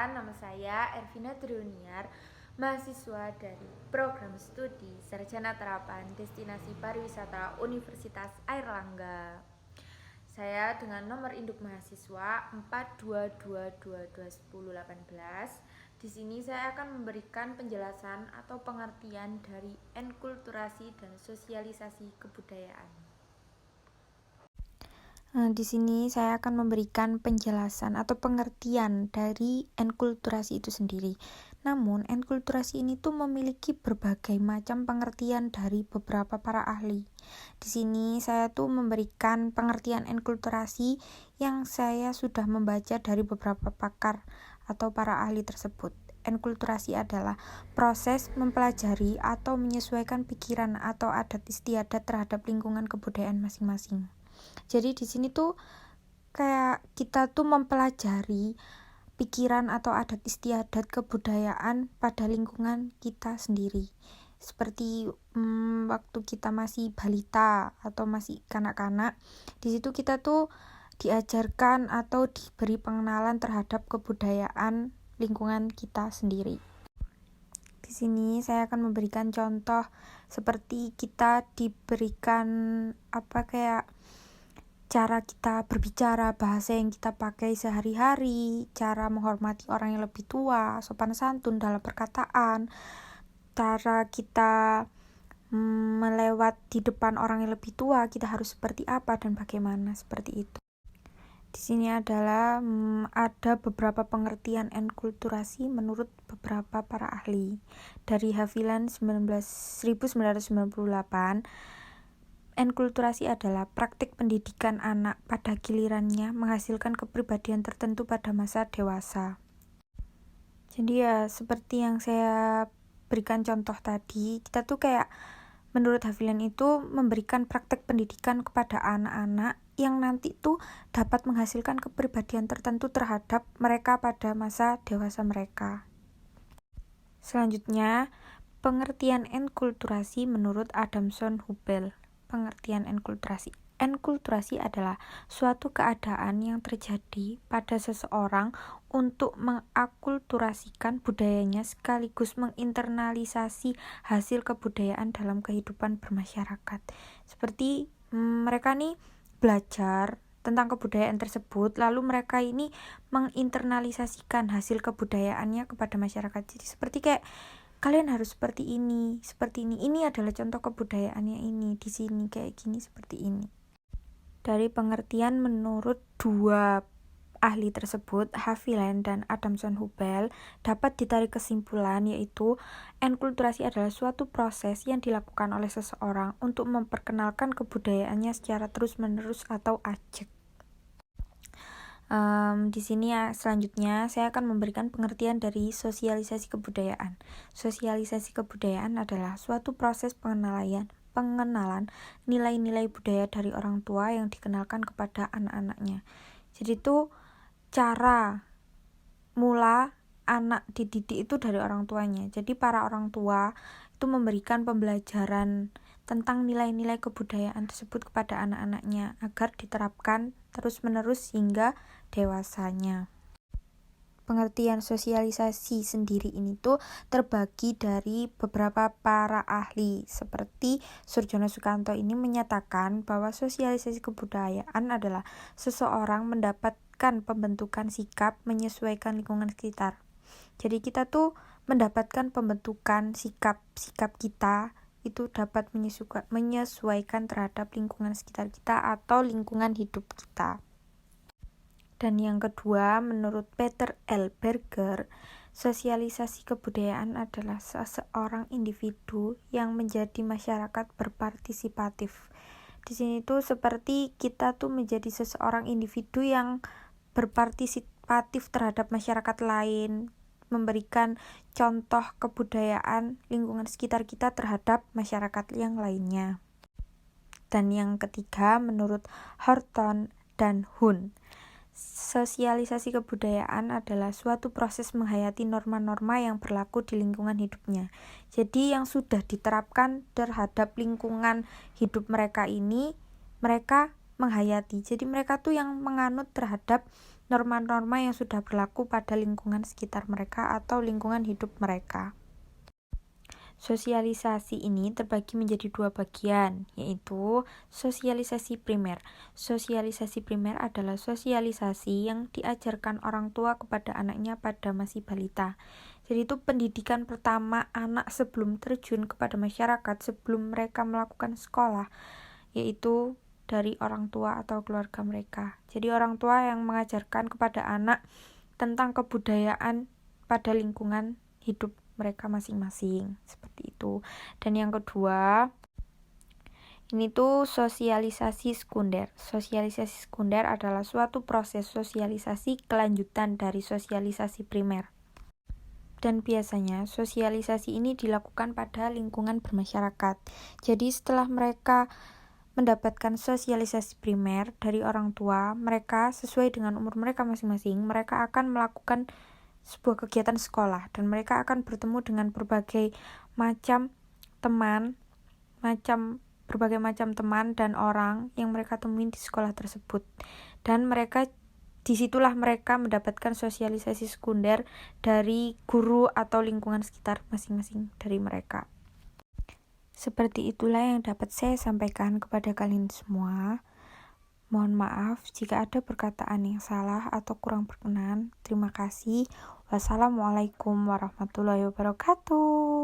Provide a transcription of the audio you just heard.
Perkenalkan, nama saya Ervina Truniar, mahasiswa dari Program Studi Sarjana Terapan Destinasi Pariwisata Universitas Airlangga. Saya dengan nomor induk mahasiswa 422221018. Di sini saya akan memberikan penjelasan atau pengertian dari enkulturasi dan sosialisasi kebudayaan. Di sini saya akan memberikan penjelasan atau pengertian dari enkulturasi itu sendiri. Namun, enkulturasi ini tuh memiliki berbagai macam pengertian dari beberapa para ahli. Di sini saya tuh memberikan pengertian enkulturasi yang saya sudah membaca dari beberapa pakar atau para ahli tersebut. Enkulturasi adalah proses mempelajari atau menyesuaikan pikiran atau adat istiadat terhadap lingkungan kebudayaan masing-masing. Jadi di sini tuh kayak kita tuh mempelajari pikiran atau adat istiadat kebudayaan pada lingkungan kita sendiri. Seperti waktu kita masih balita atau masih kanak-kanak, di situ kita tuh diajarkan atau diberi pengenalan terhadap kebudayaan lingkungan kita sendiri. Di sini saya akan memberikan contoh seperti kita diberikan cara kita berbicara, bahasa yang kita pakai sehari-hari, cara menghormati orang yang lebih tua, sopan santun dalam perkataan, cara kita melewat di depan orang yang lebih tua, kita harus seperti apa dan bagaimana, seperti itu. Di sini adalah ada beberapa pengertian enkulturasi menurut beberapa para ahli. Dari Haviland 1998, enkulturasi adalah praktik pendidikan anak pada gilirannya menghasilkan kepribadian tertentu pada masa dewasa. Jadi ya seperti yang saya berikan contoh tadi, kita tuh kayak menurut Haviland itu memberikan praktik pendidikan kepada anak-anak yang nanti tuh dapat menghasilkan kepribadian tertentu terhadap mereka pada masa dewasa mereka. Selanjutnya, pengertian enkulturasi menurut Adamson Hubel. Pengertian enkulturasi. Enkulturasi adalah suatu keadaan yang terjadi pada seseorang untuk mengakulturasikan budayanya sekaligus menginternalisasi hasil kebudayaan dalam kehidupan bermasyarakat. Seperti mereka nih belajar tentang kebudayaan tersebut, lalu mereka ini menginternalisasikan hasil kebudayaannya kepada masyarakat. Jadi seperti kayak kalian harus seperti ini. Ini adalah contoh kebudayaannya ini, di sini kayak gini, seperti ini. Dari pengertian menurut dua ahli tersebut, Haviland dan Adamson Hubel, dapat ditarik kesimpulan yaitu enkulturasi adalah suatu proses yang dilakukan oleh seseorang untuk memperkenalkan kebudayaannya secara terus-menerus atau acak. Di sini selanjutnya saya akan memberikan pengertian dari sosialisasi kebudayaan. Sosialisasi kebudayaan adalah suatu proses pengenalan nilai-nilai budaya dari orang tua yang dikenalkan kepada anak-anaknya. Jadi itu cara mula anak dididik itu dari orang tuanya. Jadi para orang tua itu memberikan pembelajaran tentang nilai-nilai kebudayaan tersebut kepada anak-anaknya agar diterapkan terus-menerus hingga dewasanya. Pengertian sosialisasi sendiri ini tuh terbagi dari beberapa para ahli. Seperti Surjono Sukanto ini menyatakan bahwa sosialisasi kebudayaan adalah seseorang mendapatkan pembentukan sikap menyesuaikan lingkungan sekitar. Jadi kita tuh mendapatkan pembentukan sikap kita itu dapat menyesuaikan terhadap lingkungan sekitar kita atau lingkungan hidup kita. Dan yang kedua, menurut Peter L. Berger, sosialisasi kebudayaan adalah seseorang individu yang menjadi masyarakat berpartisipatif. Di sini tuh seperti kita tuh menjadi seseorang individu yang berpartisipatif terhadap masyarakat lain, memberikan contoh kebudayaan lingkungan sekitar kita terhadap masyarakat yang lainnya. Dan yang ketiga, menurut Horton dan Hun, sosialisasi kebudayaan adalah suatu proses menghayati norma-norma yang berlaku di lingkungan hidupnya. Jadi yang sudah diterapkan terhadap lingkungan hidup mereka ini, mereka menghayati. Jadi mereka tuh yang menganut terhadap norma-norma yang sudah berlaku pada lingkungan sekitar mereka atau lingkungan hidup mereka. Sosialisasi ini terbagi menjadi dua bagian, yaitu sosialisasi primer. Sosialisasi primer adalah sosialisasi yang diajarkan orang tua kepada anaknya pada masih balita. Jadi itu pendidikan pertama anak sebelum terjun kepada masyarakat, sebelum mereka melakukan sekolah, yaitu dari orang tua atau keluarga mereka. Jadi orang tua yang mengajarkan kepada anak tentang kebudayaan pada lingkungan hidup mereka masing-masing, seperti itu. Dan yang kedua, ini tuh sosialisasi sekunder. Sosialisasi sekunder adalah suatu proses sosialisasi kelanjutan dari sosialisasi primer. Dan biasanya sosialisasi ini dilakukan pada lingkungan bermasyarakat. Jadi setelah mereka mendapatkan sosialisasi primer dari orang tua, mereka sesuai dengan umur mereka masing-masing, mereka akan melakukan sebuah kegiatan sekolah dan mereka akan bertemu dengan berbagai macam teman dan orang yang mereka temuin di sekolah tersebut, dan disitulah mereka mendapatkan sosialisasi sekunder dari guru atau lingkungan sekitar masing-masing dari mereka. Seperti itulah yang dapat saya sampaikan kepada kalian semua. Mohon maaf jika ada perkataan yang salah atau kurang berkenan. Terima kasih. Wassalamualaikum warahmatullahi wabarakatuh.